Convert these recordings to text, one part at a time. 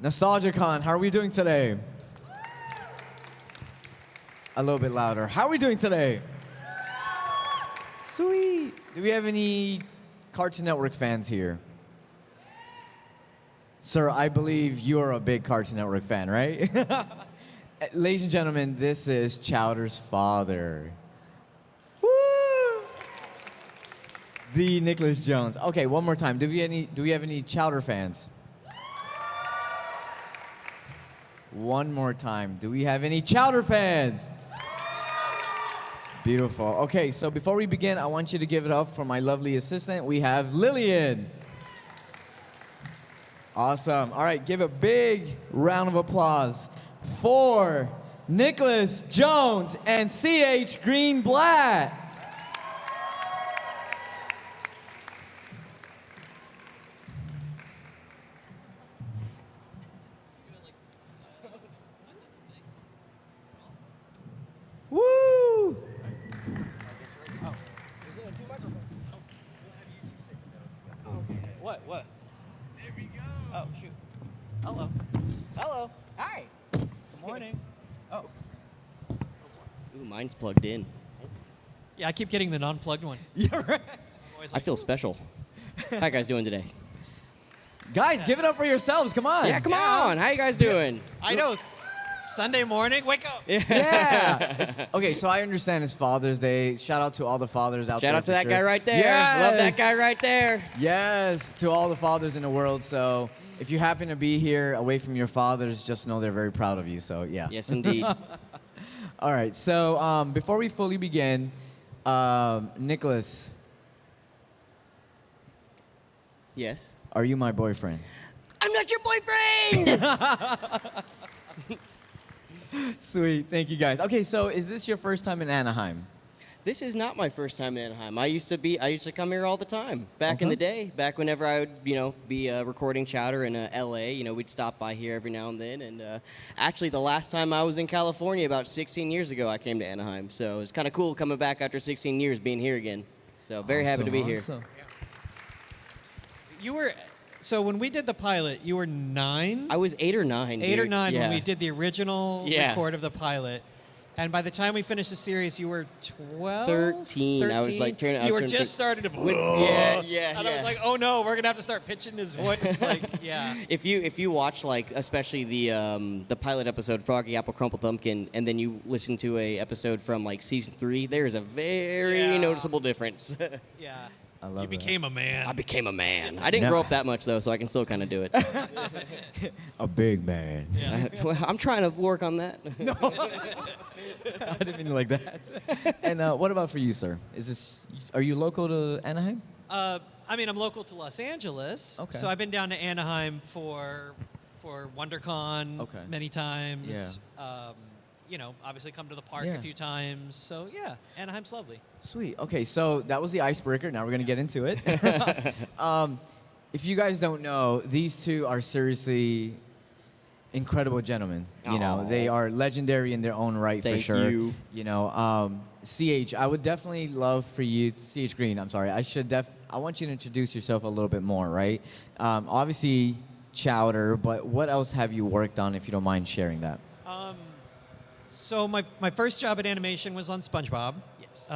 NostalgiaCon, how are we doing today? A little bit louder. How are we doing today? Sweet. Do we have any Cartoon Network fans here? Sir, I believe you're a big Cartoon Network fan, right? Ladies and gentlemen, this is Chowder's father. Woo! The Nicholas Jones. Okay, one more time. Do we have any Chowder fans? One more time. Do we have any Chowder fans? Beautiful. Okay, so before we begin, I want you to give it up for my lovely assistant. We have Lillian. Awesome. All right, give a big round of applause for Nicholas Jones and C.H. Greenblatt. Woo! What? There we go. Oh, shoot. Hello. Hello. Hi. Good morning. Oh. Ooh, mine's plugged in. Yeah, I keep getting the non-plugged one. You're right. I feel special. How you guys doing today? Guys, give it up for yourselves. Come on. Yeah, come on. How you guys doing? I know. Sunday morning, wake up. Yeah. Okay, so I understand it's Father's Day. Shout out to all the fathers out there. Shout out to that sure. guy right there. Yes. Love that guy right there. Yes, to all the fathers in the world. So if you happen to be here away from your fathers, just know they're very proud of you. So yeah. Yes, indeed. All right. So before we fully begin, Nicholas, Yes. are you my boyfriend? I'm not your boyfriend. Sweet. Thank you, guys. Okay, so is this your first time in Anaheim? This is not my first time in Anaheim. I used to come here all the time back in the day. Back whenever I would, be recording Chowder in L.A. We'd stop by here every now and then. And actually, the last time I was in California, about 16 years ago, I came to Anaheim. So it's kind of cool coming back after 16 years, being here again. So very happy to be here. So when we did the pilot, you were 9? I was 8 or 9. 8 or 9 yeah. when we did the original record of the pilot. And by the time we finished the series, you were 12? 13. I was like turning. You were just starting to. Yeah. And I was like, oh no, we're gonna have to start pitching his voice. If you watch especially the pilot episode Froggy Apple Crumple Thumpkin, and then you listen to a episode from season 3, there is a very noticeable difference. Yeah. I love You became a man. I became a man. I didn't grow up that much though, so I can still kind of do it. A big man. Yeah. I'm trying to work on that. No. I didn't mean it like that. And what about for you, sir? Are you local to Anaheim? I'm local to Los Angeles. Okay. So I've been down to Anaheim for WonderCon many times. Yeah. Obviously come to the park a few times. So yeah, Anaheim's lovely. Sweet. Okay, so that was the icebreaker. Now we're going to get into it. If you guys don't know, these two are seriously incredible gentlemen. They are legendary in their own right. Thank for sure. you. CH, I would definitely love for you, CH Green, I'm sorry. I want you to introduce yourself a little bit more, right? Obviously, Chowder, but what else have you worked on, if you don't mind sharing that? So my first job at animation was on SpongeBob. Yes.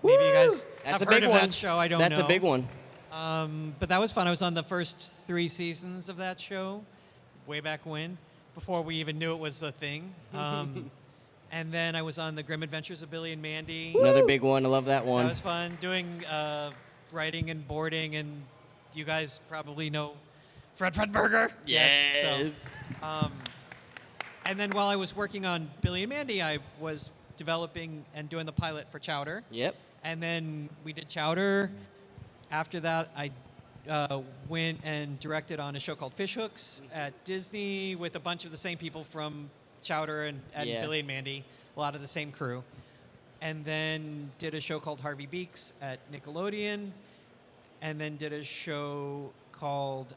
Maybe you guys That's have a big heard of one. that show. I don't know. That's a big one. But that was fun. I was on the first 3 seasons of that show, way back when, before we even knew it was a thing. And then I was on the Grim Adventures of Billy and Mandy. Another big one. I love that one. That was fun. Doing writing and boarding, and you guys probably know Fred Burger. Yes. So, and then while I was working on Billy and Mandy, I was developing and doing the pilot for Chowder. Yep. And then we did Chowder. After that, I went and directed on a show called Fish Hooks at Disney with a bunch of the same people from Chowder and Billy and Mandy, a lot of the same crew. And then did a show called Harvey Beaks at Nickelodeon. And then did a show called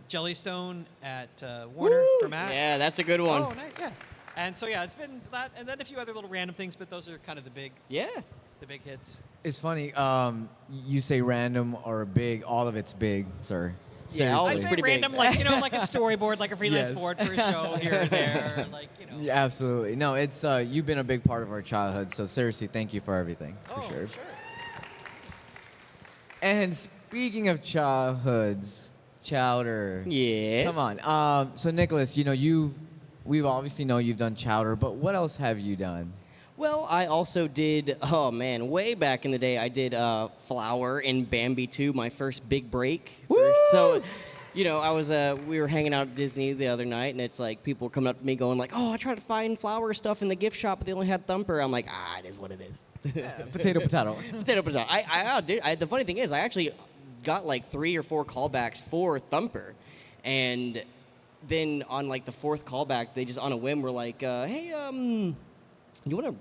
Jellystone at Warner for Max. Yeah, that's a good one. Oh, nice. Yeah. And so, it's been that, and then a few other little random things, but those are kind of the big hits. It's funny, you say random or big, all of it's big, sir. Yeah, I it's say pretty random, big. like, you know, like a storyboard, like a freelance Yes. board for a show here or there, like, you know. Yeah, absolutely. No, it's you've been a big part of our childhood. So seriously, thank you for everything, Oh, for sure. sure. And speaking of childhoods, Chowder. Yes. Come on. So Nicholas, you know we've obviously know you've done Chowder, but what else have you done? Well, I also did, oh man, way back in the day, I did Flower in Bambi 2, my first big break. So, you know, we were hanging out at Disney the other night, and it's like people coming up to me going like, oh, I tried to find Flower stuff in the gift shop, but they only had Thumper. I'm like, it is what it is. Potato, potato. Potato, potato. The funny thing is, I actually got like 3 or 4 callbacks for Thumper, and then on like the 4th callback, they just on a whim were like, hey, you want to?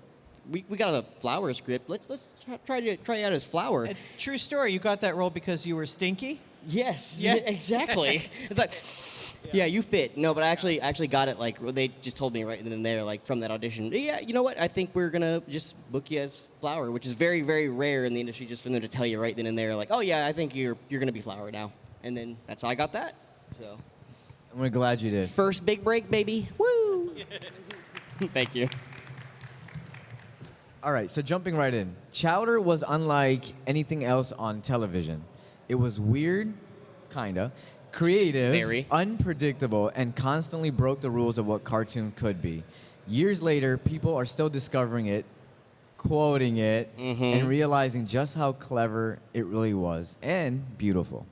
We got a Flower script. Let's try out as Flower. A true story. You got that role because you were stinky? Yes. Yes. Yeah, exactly. It's like, yeah, you fit. No, but I actually got it. Like they just told me right then and there, like from that audition. Yeah, you know what? I think we're gonna just book you as Flower, which is very, very rare in the industry. Just for them to tell you right then and there, like, oh yeah, I think you're gonna be Flower now. And then that's how I got that. So We're glad you did. first big break, baby. Woo! Thank you. All right, so jumping right in. Chowder was unlike anything else on television. It was weird, kinda, creative, Very. unpredictable, and constantly broke the rules of what cartoon could be. Years later, people are still discovering it, quoting it, and realizing just how clever it really was, and beautiful.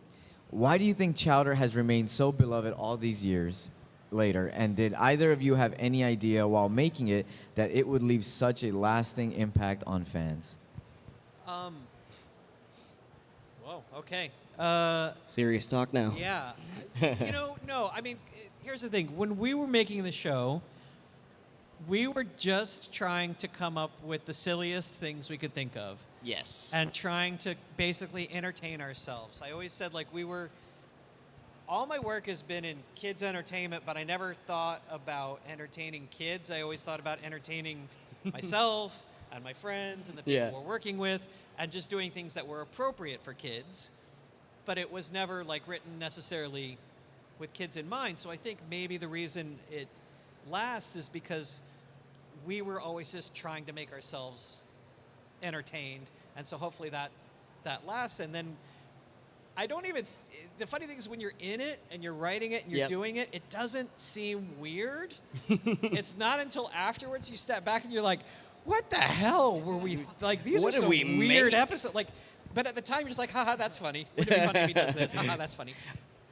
Why do you think Chowder has remained so beloved all these years later? And did either of you have any idea while making it that it would leave such a lasting impact on fans? Whoa, okay. Serious talk now. Yeah. You know, no, I mean, here's the thing. When we were making the show, we were just trying to come up with the silliest things we could think of Yes. and trying to basically entertain ourselves. I always said, like, all my work has been in kids' entertainment, but I never thought about entertaining kids. I always thought about entertaining myself and my friends and the people Yeah. we're working with and just doing things that were appropriate for kids. But it was never like written necessarily with kids in mind. So I think maybe the reason it lasts is because we were always just trying to make ourselves entertained. And so hopefully that lasts. And then I don't even, the funny thing is when you're in it and you're writing it and you're Yep. doing it, it doesn't seem weird. It's not until afterwards you step back and you're like, what the hell were we, like, these What are did some we weird make? episodes. Like, but at the time you're just like, haha, that's funny. Wouldn't it be funny if he does this? Haha, that's funny.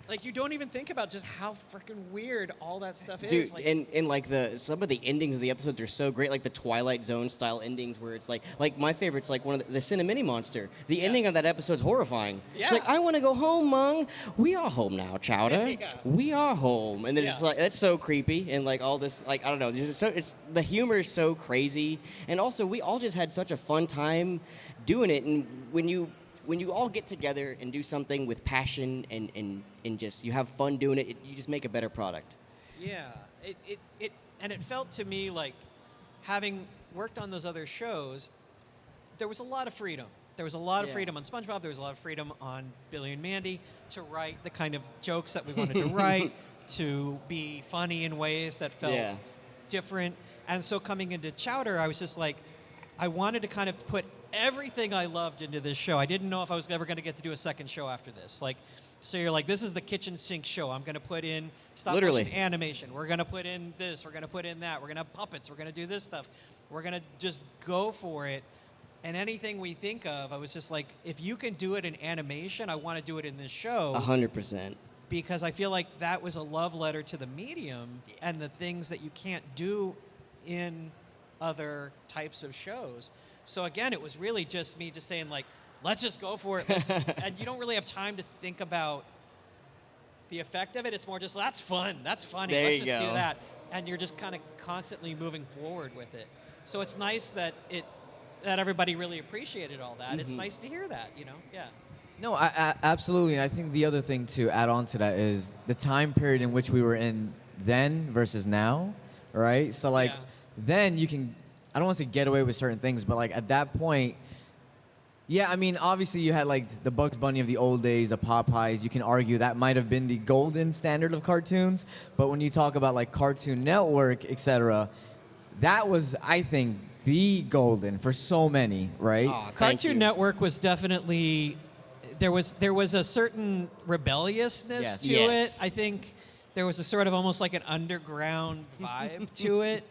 Like, you don't even think about just how freaking weird all that stuff is. Dude, Like, and like some of the endings of the episodes are so great, like the Twilight Zone style endings where it's like my favorite's like one of the Cinnamini Monster. The ending of that episode's horrifying. It's like, Yeah. I want to go home, Mung. We are home now, Chowder. Yeah. We are home. And then it's Yeah. like, that's so creepy. And like all this, like, I don't know, it's the humor is so crazy. And also, we all just had such a fun time doing it. And when you all get together and do something with passion and just you have fun doing it, you just make a better product. yeah, it felt to me like having worked on those other shows, there was a lot of freedom. There was a lot of Yeah. freedom on SpongeBob. There was a lot of freedom on Billy and Mandy to write the kind of jokes that we wanted to write, to be funny in ways that felt Yeah. different. And so coming into Chowder, I was just like, I wanted to kind of put everything I loved into this show. I didn't know if I was ever going to get to do a second show after this. Like, so you're like, this is the kitchen sink show. I'm going to put in stop Literally. motion animation. We're going to put in this. We're going to put in that. We're going to have puppets. We're going to do this stuff. We're going to just go for it. And anything we think of, I was just like, if you can do it in animation, I want to do it in this show. 100%. Because I feel like that was a love letter to the medium and the things that you can't do in other types of shows. So again, it was really just me just saying, like, let's just go for it. And you don't really have time to think about the effect of it. It's more just, that's fun. That's funny. There let's you just do go. that. And you're just kind of constantly moving forward with it. So it's nice that that everybody really appreciated all that. It's nice to hear that, you know? Yeah. No, I absolutely. And I think the other thing to add on to that is the time period in which we were in then versus now, right? So, like, Yeah. then you can, I don't want to say get away with certain things, but, like, at that point, Yeah, I mean, obviously you had like the Bugs Bunny of the old days, the Popeyes. You can argue that might have been the golden standard of cartoons. But when you talk about like Cartoon Network, etc., that was, I think, the golden for so many, right? Aw, thank Cartoon you. Network was definitely there was a certain rebelliousness Yes. to Yes. it. I think there was a sort of almost like an underground vibe to it,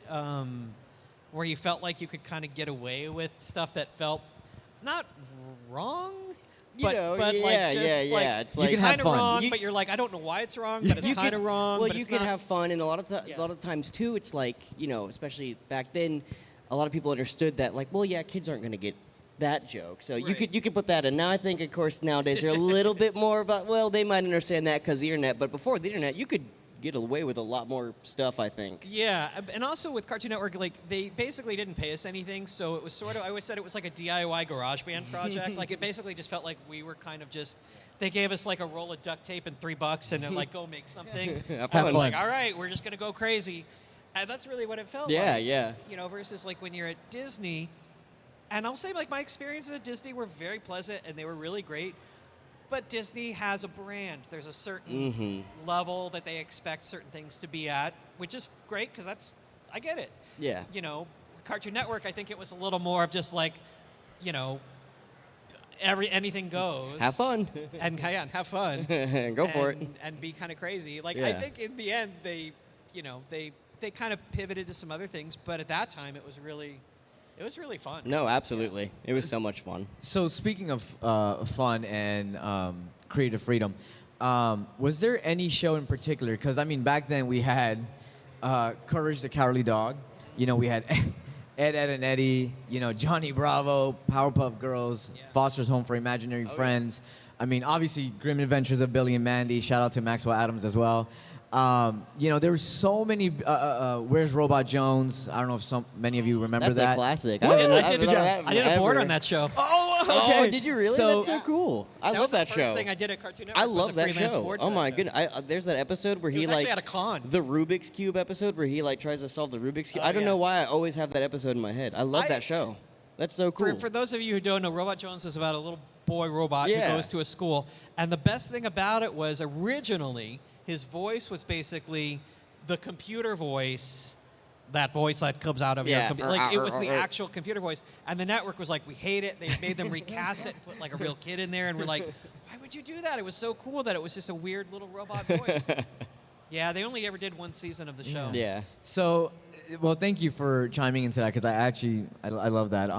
where you felt like you could kind of get away with stuff that felt not wrong, You know, but yeah, like just yeah. like It's You like can have kind of fun. wrong, You- but you're like, I don't know why it's wrong, but it's you kind could- of wrong. Well, but you it's could not- have fun, and a lot of Yeah. times too, it's like, you know, especially back then, a lot of people understood that, like, well, yeah, kids aren't going to get that joke, so Right. you could put that in. Now I think, of course, nowadays they're a little bit more about, well, they might understand that because the internet, but before the internet, you could get away with a lot more stuff, I think. Yeah, and also with Cartoon Network, like they basically didn't pay us anything, so it was sort of. I always said it was like a DIY garage band project. Like it basically just felt like we were kind of just. They gave us like a roll of duct tape and $3, and they're like, "Go make something." Have And we're fun. like, all right, we're just gonna go crazy, and that's really what it felt Yeah, like. yeah. You know, versus like when you're at Disney, and I'll say like my experiences at Disney were very pleasant and they were really great. But Disney has a brand. There's a certain level that they expect certain things to be at, which is great because I get it. Yeah. You know, Cartoon Network, I think it was a little more of just like, you know, anything goes. Have fun. And yeah, and have fun. Go for it. And be kind of crazy. Like I Yeah. think in the end they, you know, they kind of pivoted to some other things, but at that time it was really fun. No, absolutely. It was so much fun. So speaking of fun and creative freedom, was there any show in particular? Because I mean, back then we had Courage the Cowardly Dog. You know, we had Ed, Ed and Eddie. You know, Johnny Bravo, Powerpuff Girls, Yeah. Foster's Home for Imaginary yeah. Friends. I mean, obviously, Grim Adventures of Billy and Mandy. Shout out to Maxwell Adams as well. You know, there were so many. Where's Robot Jones? I don't know if many of you remember That's that. a classic. Woo! I didn't, I did, that I did a board ever. on that show. Oh, Oh, okay. did you really? So, That's so cool. I That love was that the show. first thing I did at Cartoon Network. I was love a that freelance show. board Oh my director. goodness! There's that episode where It he was like actually at a con. the Rubik's Cube episode where he like tries to solve the Rubik's Cube. Oh, I don't yeah. know why I always have that episode in my head. I love I- that show. That's so cool. For those of you who don't know, Robot Jones is about a little boy robot Yeah. who goes to a school. And the best thing about it was originally his voice was basically the computer voice, that voice that comes out of your Yeah. computer. Like it was the actual computer voice. And the network was like, we hate it. They made them recast it and put like a real kid in there. And we're like, why would you do that? It was so cool that it was just a weird little robot voice. Yeah, they only ever did one season of the show. yeah. So, well, thank you for chiming into that because I love that.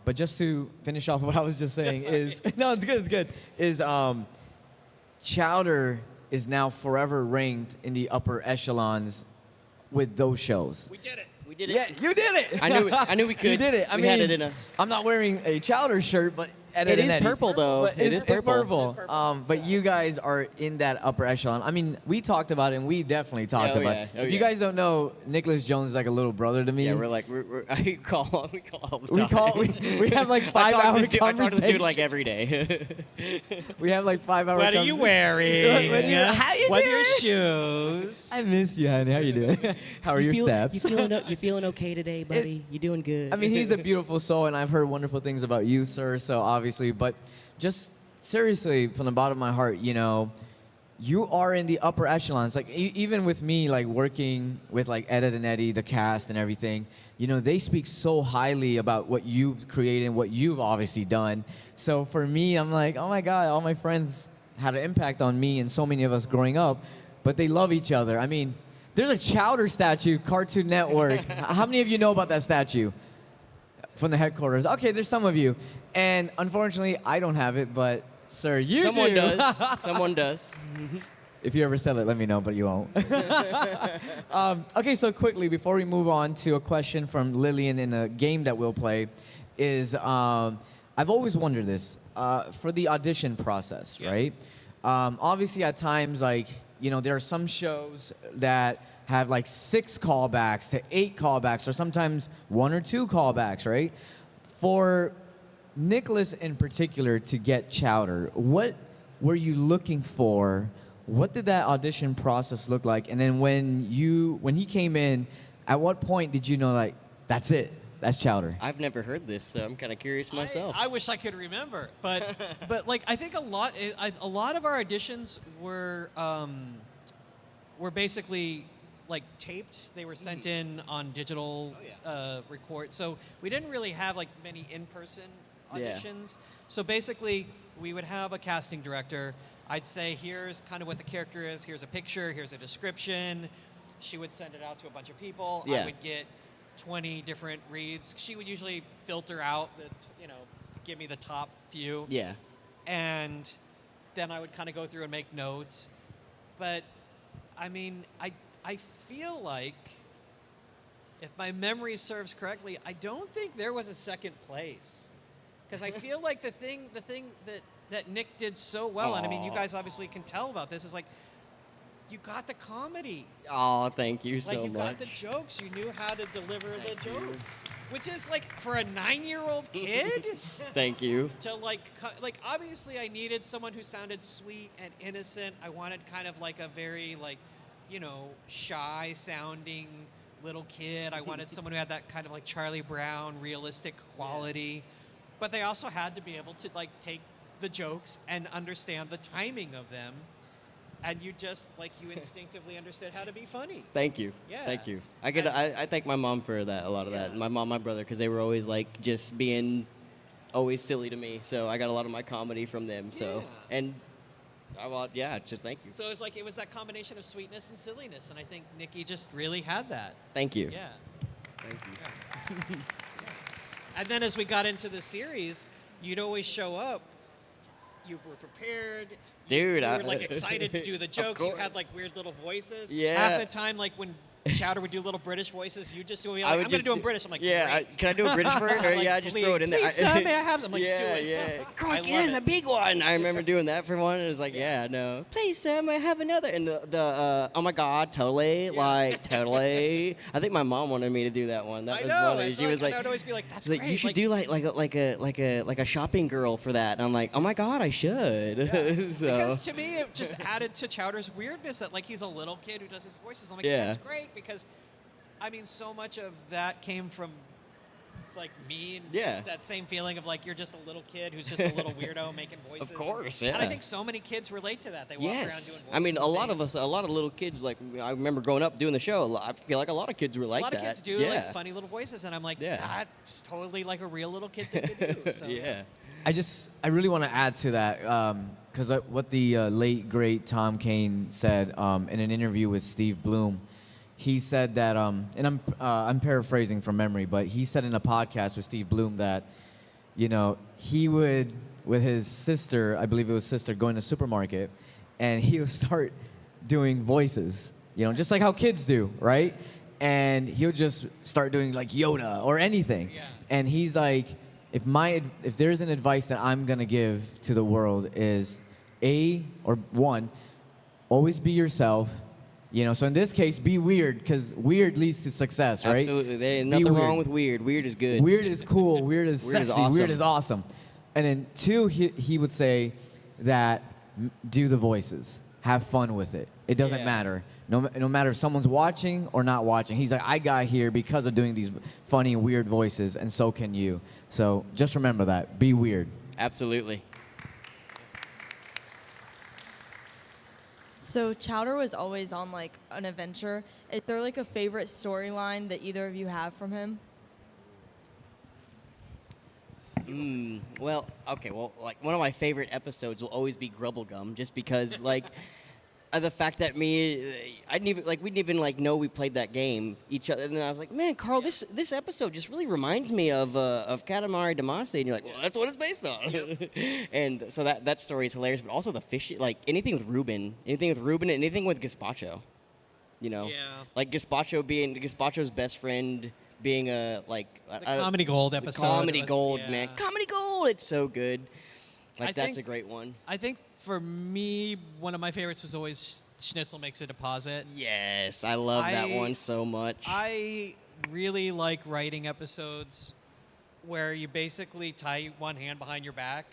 But just to finish off what I was just saying is no, it's good, it's good. Is Chowder is now forever ranked in the upper echelons with those shows. We did it. We did it. Yeah, you did it. I knew we could. You did it. I We mean, had it in us. I'm not wearing a Chowder shirt, but Ed, It and is Eddie's. purple, though. But It it's is purple. It's purple. But you guys are in that upper echelon. I mean, we talked about it, and we definitely talked Oh, about yeah. it. Oh, If you yeah. guys don't know, Nicholas Jones is like a little brother to me. Yeah, we're like we call all the we time. call we have like I 5 talk to hours this dude- I talk to this dude like conversation. every day. We have like 5 hours. What are you wearing? How you What are doing? your shoes? I miss you, honey. How you doing? How are your steps? You feeling okay today, buddy? You doing good? I mean, he's a beautiful soul, and I've heard wonderful things about you, sir. So obviously, but just seriously, from the bottom of my heart, you know, you are in the upper echelons. Like even with me, like working with like Ed and Eddie, the cast and everything, you know, they speak so highly about what you've created and what you've obviously done. So for me, I'm like, oh my God, all my friends had an impact on me and so many of us growing up, but they love each other. I mean, there's a Chowder statue, Cartoon Network. How many of you know about that statue? From the headquarters. Okay, there's some of you. And unfortunately, I don't have it, but sir, you Someone do. does. Someone does. If you ever sell it, let me know, but you won't. Okay, so quickly, before we move on to a question from Lillian in a game that we'll play, is I've always wondered this. For the audition process, Yeah. right? Obviously, at times, like, you know, there are some shows that have like 6 callbacks to 8 callbacks, or sometimes 1 or 2 callbacks, right? For Nicholas in particular to get Chowder, what were you looking for? What did that audition process look like? And then when he came in, at what point did you know, like, that's it? That's Chowder. I've never heard this, so I'm kind of curious myself. I wish I could remember, but like I think a lot of our auditions were basically like taped. They were sent in on digital record, so we didn't really have like many in-person auditions. So basically, we would have a casting director. I'd say, here's kind of what the character is. Here's a picture. Here's a description. She would send it out to a bunch of people. Yeah. I would get 20 different reads. She would usually filter out give me the top few. Yeah. And then I would kind of go through and make notes. But I mean, I feel like, if my memory serves correctly, I don't think there was a second place. Because I feel like the thing that Nick did so well, and I mean, you guys obviously can tell about this, is like, you got the comedy. Oh, thank you so Like, you much. got the jokes. You knew how to deliver the jokes. Which is, like, for a 9-year-old kid, Thank you. to, like, obviously I needed someone who sounded sweet and innocent. I wanted kind of, like, a very, like, shy-sounding little kid. I wanted someone who had that kind of, like, Charlie Brown, realistic quality. But they also had to be able to, like, take the jokes and understand the timing of them. And you just, like, you instinctively understood how to be funny. Thank you. Yeah. Thank you. I thank my mom for that, a lot of that. My mom, my brother, because they were always, like, just being always silly to me. So I got a lot of my comedy from them. So, and, just thank you. So it was that combination of sweetness and silliness. And I think Nikki just really had that. Thank you. Yeah. Thank you. And then as we got into the series, you'd always show up. You were prepared. Dude, you were like excited to do the jokes. You course. had like weird little voices. Yeah. Half the time, like when Chowder would do little British voices, you just would be like, I'm going to do them British. I'm like, great. Can I do a British for it? Or, Like, just throw it in there. Please, sir, may I have some? I'm like, do it. Yeah. Just- I Crikey, love there's it. a big one. I remember doing that for one. It was like, no. Please, sir, may I have another? And the oh my God, totally, totally. I think my mom wanted me to do that one. That I was know. funny. She was like, I would always be like, that's she's like, great. you should do like a shopping girl for that. And I'm like, oh my God, I should. So. Because to me, it just added to Chowder's weirdness that like he's a little kid who does his voices. I'm like, Yeah. that's great because, I mean, so much of that came from like me and that same feeling of like you're just a little kid who's just a little weirdo making voices. Of course, And I yeah. think so many kids relate to that. They walk around doing voices. I mean, and a lot of things. us, a lot of little kids, like, I remember growing up doing the show, I feel like a lot of kids were like that. A lot of kids do like funny little voices, and I'm like, that's totally like a real little kid thing to do. So. Yeah. I really want to add to that because what the late great Tom Kane said in an interview with Steve Bloom, he said that, and I'm paraphrasing from memory, but he said in a podcast with Steve Bloom that, he would, with his sister, I believe it was sister, going to the supermarket, and he would start doing voices, just like how kids do, right? And he would just start doing like Yoda or anything, and he's like, if there's an advice that I'm gonna give to the world is one, always be yourself. So in this case, be weird, because weird leads to success, right? Absolutely. There ain't nothing wrong with weird. Weird is good. Weird is cool. Weird is Weird is sexy. awesome. Weird is awesome. And then two, he would say that do the voices. Have fun with it. It doesn't matter. No matter if someone's watching or not watching. He's like, I got here because of doing these funny, weird voices, and so can you. So just remember that. Be weird. Absolutely. So Chowder was always on like an adventure. Is there like a favorite storyline that either of you have from him? Well, like one of my favorite episodes will always be Grubblegum, just because like the fact that we didn't even like know we played that game each other, and then I was like, man, Carl, this episode just really reminds me of Katamari Damacy, and you're like, well, that's what it's based on. And so that story is hilarious, but also the fish, like anything with Ruben, anything with Gazpacho, like Gazpacho's best friend. Being the Comedy Gold episode. Comedy Gold, man. Comedy Gold, it's so good. Like, that's a great one. I think for me, one of my favorites was always Schnitzel Makes a Deposit. Yes, I love that one so much. I really like writing episodes where you basically tie one hand behind your back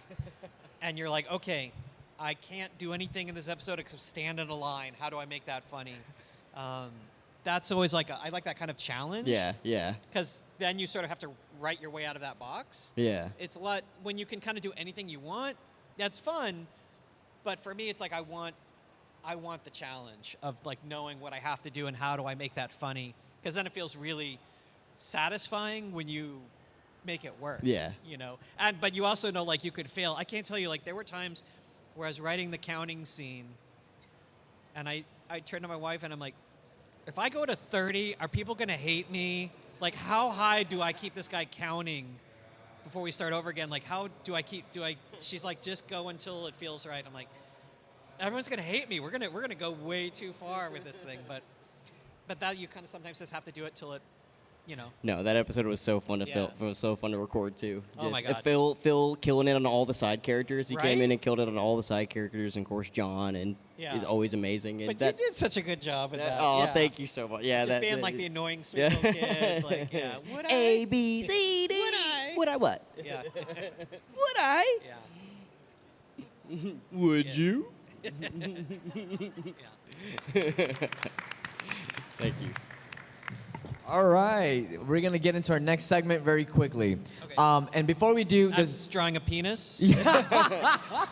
and you're like, okay, I can't do anything in this episode except stand in a line. How do I make that funny? that's always like I like that kind of challenge. Yeah. Because then you sort of have to write your way out of that box. Yeah. It's a lot when you can kind of do anything you want. That's fun, but for me, it's like I want the challenge of like knowing what I have to do and how do I make that funny. Because then it feels really satisfying when you make it work. Yeah. You know, but you also know like you could fail. I can't tell you, like there were times where I was writing the counting scene, and I turned to my wife and I'm like, if I go to 30, are people gonna hate me? Like, how high do I keep this guy counting before we start over again? Like, how do I keep? She's like, just go until it feels right. I'm like, everyone's gonna hate me. We're gonna go way too far with this thing, but that you kind of sometimes just have to do it till it, you know. No, that episode was so fun to Yeah. film. It was so fun to record too. Oh my God. Phil killing it on all the side characters. He came Right? in and killed it on all the side characters, and of course John and Yeah. is always amazing. And But that, you did such a good job with that. Oh, yeah. thank you so much. Yeah, Just that, being that- like the annoying sweet yeah. little kid. Like, yeah. Would I? A B C D. Would I? Would I what? Yeah. Would I? Yeah. Would Yeah. you? Yeah. Thank you. All right, we're gonna get into our next segment very quickly. Okay. And before we do, That's drawing a penis.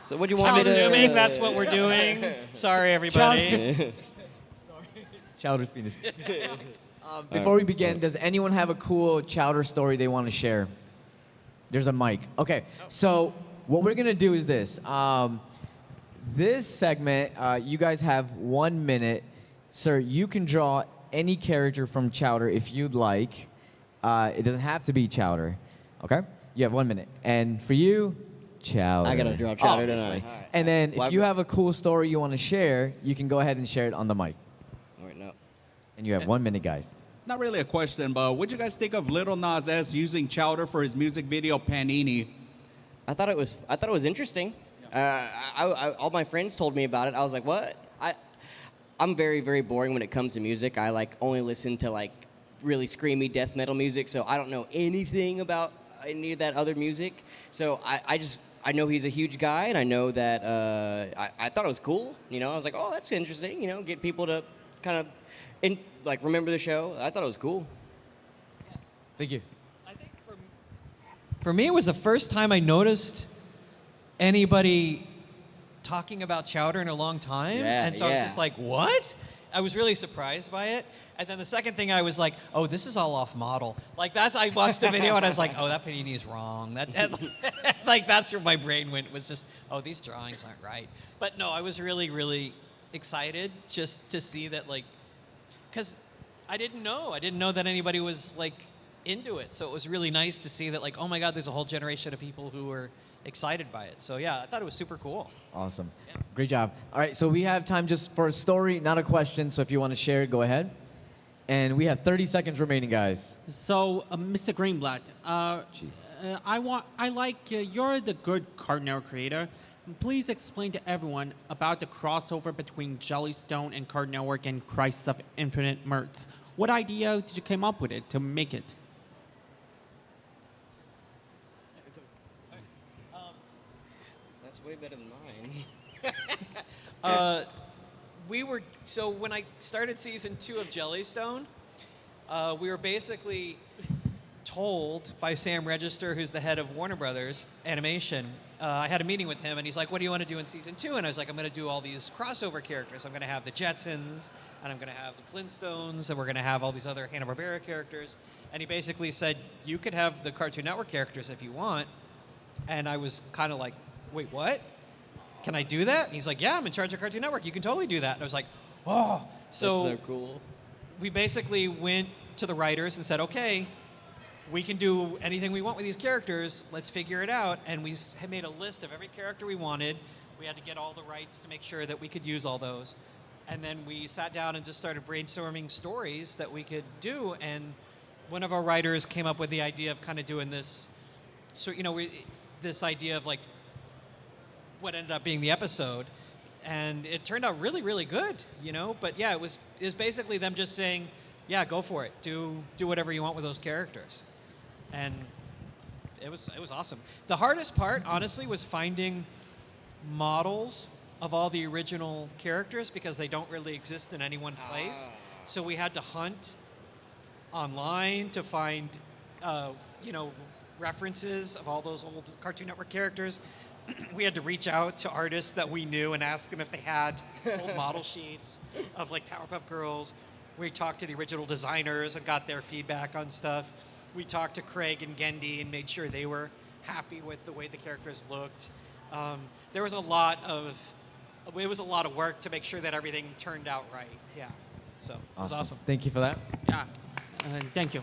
So what do you want me to? Assuming that's what we're doing. Sorry, everybody. Chowder's penis. Before we begin, does anyone have a cool Chowder story they want to share? There's a mic. Okay, so what we're gonna do is this. This segment, you guys have 1 minute. Sir, you can draw any character from Chowder if you'd like. It doesn't have to be Chowder. Okay? You have 1 minute. And for you, Chowder. I gotta draw Chowder, don't I? Obviously. All right. And then Well, if you have a cool story you want to share, you can go ahead and share it on the mic. Wait, no. And you have 1 minute, guys. Not really a question, but what'd you guys think of Lil Nas X using Chowder for his music video Panini? I thought it was interesting. All my friends told me about it. I was like, what? I'm very, very boring when it comes to music. I like only listen to like really screamy death metal music, so I don't know anything about any of that other music. So I know he's a huge guy, and I know that I thought it was cool. You know, I was like, oh, that's interesting. You know, get people to kind of remember the show. I thought it was cool. Thank you. I think for me, it was the first time I noticed anybody talking about Chowder in a long time. Yeah, and so I was yeah. just like, what? I was really surprised by it. And then the second thing I was like, oh, this is all off model. Like I watched the video and I was like, oh, that panini is wrong. Like that's where my brain went, was just, oh, these drawings aren't right. But no, I was really, really excited just to see that, like, because I didn't know that anybody was like into it. So it was really nice to see that, like, oh my God, there's a whole generation of people who were excited by it. So yeah, I thought it was super cool. Awesome. Yeah. Great job. All right, so we have time just for a story, not a question. So if you want to share it, go ahead. And we have 30 seconds remaining, guys. So, Mr. Greenblatt, you're the good Card Network creator. Please explain to everyone about the crossover between Jellystone and Card Network and Crisis of Infinite Mirths. What idea did you come up with it to make it? That's way better than mine. So when I started season 2 of Jellystone, we were basically told by Sam Register, who's the head of Warner Brothers Animation. I had a meeting with him, and he's like, what do you want to do in season 2? And I was like, I'm going to do all these crossover characters. I'm going to have the Jetsons, and I'm going to have the Flintstones, and we're going to have all these other Hanna-Barbera characters. And he basically said, you could have the Cartoon Network characters if you want. And I was kind of like, wait, what? Can I do that? And he's like, yeah, I'm in charge of Cartoon Network. You can totally do that. And I was like, oh. That's so cool. We basically went to the writers and said, okay, we can do anything we want with these characters. Let's figure it out. And we had made a list of every character we wanted. We had to get all the rights to make sure that we could use all those. And then we sat down and just started brainstorming stories that we could do. And one of our writers came up with the idea of kind of doing this, this idea of like what ended up being the episode. And it turned out really, really good, But yeah, it was basically them just saying, yeah, go for it. Do whatever you want with those characters. And it was awesome. The hardest part, honestly, was finding models of all the original characters because they don't really exist in any one place. So we had to hunt online to find, references of all those old Cartoon Network characters. We had to reach out to artists that we knew and ask them if they had old model sheets of like Powerpuff Girls. We talked to the original designers and got their feedback on stuff. We talked to Craig and Gendy and made sure they were happy with the way the characters looked. There was a lot of work to make sure that everything turned out right. Yeah, so it was awesome. Thank you for that. Yeah. Thank you.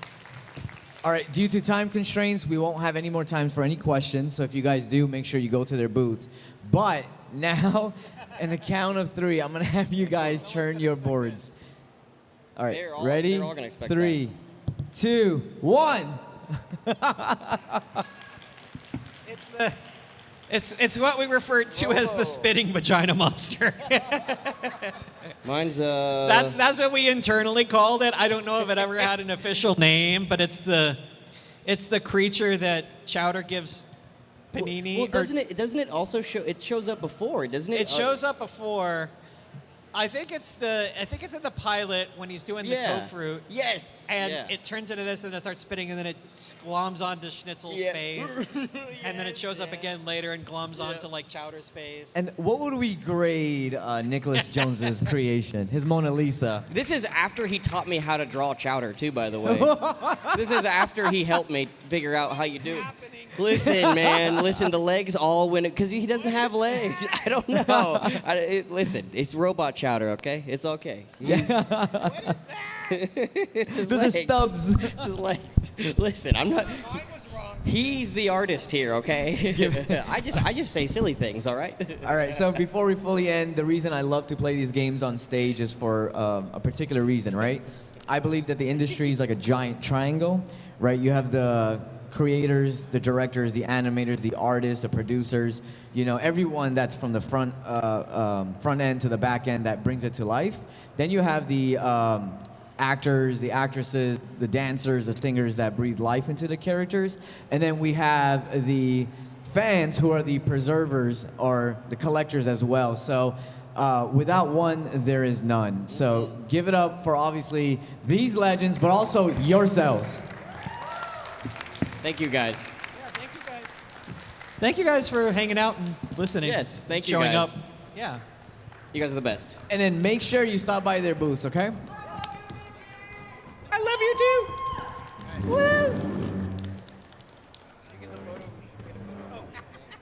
All right, due to time constraints, we won't have any more time for any questions. So if you guys do, make sure you go to their booths. But now, in the count of 3, I'm going to have you guys turn your boards. All right, ready? They're all gonna expect 3, 2, 1. It's what we refer to as the spitting vagina monster. Mine's That's what we internally called it. I don't know if it ever had an official name, but it's the creature that Chowder gives Panini. Well, doesn't it also show? It shows up before, doesn't it? It shows up before. I think it's in the pilot when he's doing the toe fruit. Yes. And it turns into this, and it starts spitting, and then it gloms onto Schnitzel's face, and then it shows up again later and gloms onto like Chowder's face. And what would we grade Nicholas Jones's creation, his Mona Lisa? This is after he taught me how to draw Chowder, too, by the way. This is after he helped me figure out how you do it. Listen, man. Listen, the legs all went because he doesn't have legs. I don't know. Listen, it's robot Chowder, okay? It's okay. Yeah. What is that? It's his Those are legs. stubs. It's his legs. Listen, I'm not. Mine was wrong. He's the artist here, okay? I just say silly things, all right? All right, so before we fully end, the reason I love to play these games on stage is for a particular reason, right? I believe that the industry is like a giant triangle, right? You have the creators, the directors, the animators, the artists, the producers, everyone that's from the front end to the back end that brings it to life. Then you have the actors, the actresses, the dancers, the singers that breathe life into the characters. And then we have the fans who are the preservers or the collectors as well. So without one, there is none. So give it up for obviously these legends, but also yourselves. Thank you, guys. Yeah, thank you guys. Thank you guys for hanging out and listening. Yes, thank you, showing guys. up. Yeah. You guys are the best. And then make sure you stop by their booths, okay? I love you too. Woo!